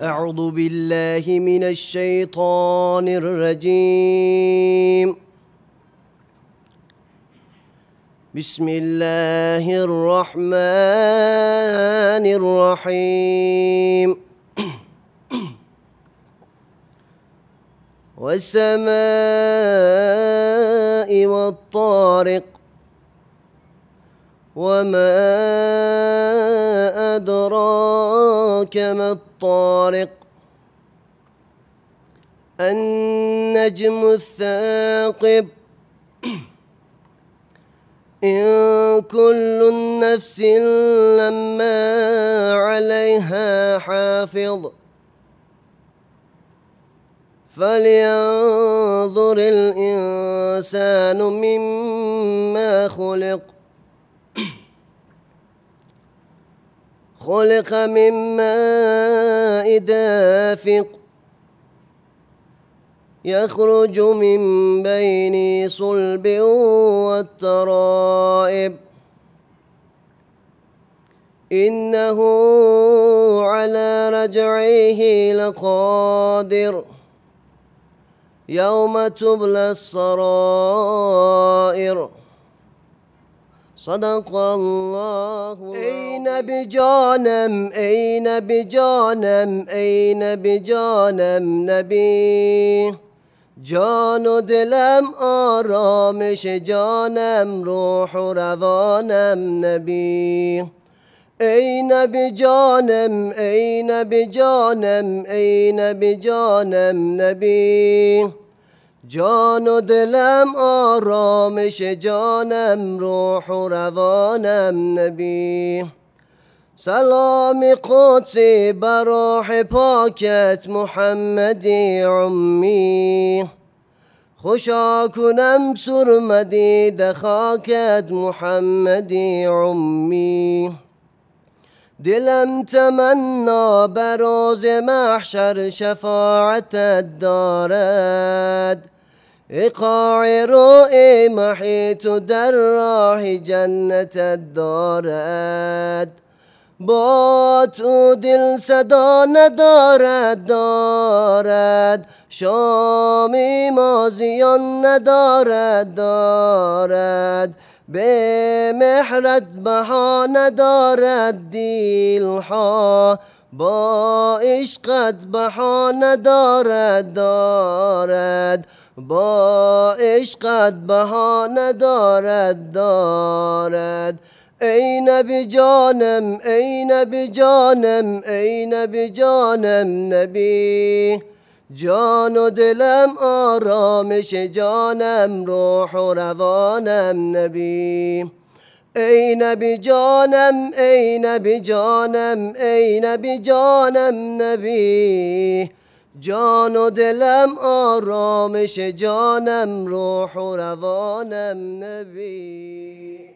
أعوذ بالله من الشيطان الرجيم. بسم الله الرحمن الرحيم. والسماء والطارق وما أدراك ما الطارق النجم الثاقب إن كل نفس لما عليها حافظ فلينظر الإنسان مما خلق خلق من ماء دافق يخرج من بين صلب والترائب إنه على رجعه لقادر يوم تبلى السرائر. صدق الله. أين بجانم أين بجانم أين بجانم نبی جان و دلم آرامش جانم روح و روانم نبی أين بجانم أين بجانم أين بجانم نبی جان و دلم آرامش جانم روح و روانم نبی سلام قدسی بر روح پاکت محمدی عمی خوشا کنم سرمدی خاکت محمدی عمی دلم تمنا بر روز محشر شفاعتت دارد ایقاع روی محیط و در راه جنتت دارد با تو دل صدا ندارد شامی مازیان ندارد به مهرت بها ندارد دیلها با عشقت بها ندارد با عشقت بها ندارد أين بجانم أين بجانم أين بجانم نبی جان و دلم آرامش جانم روح و روانم نبی أين بجانم أين بجانم أين بجانم نبی جان و دلم آرامش جانم روح و روانم نبی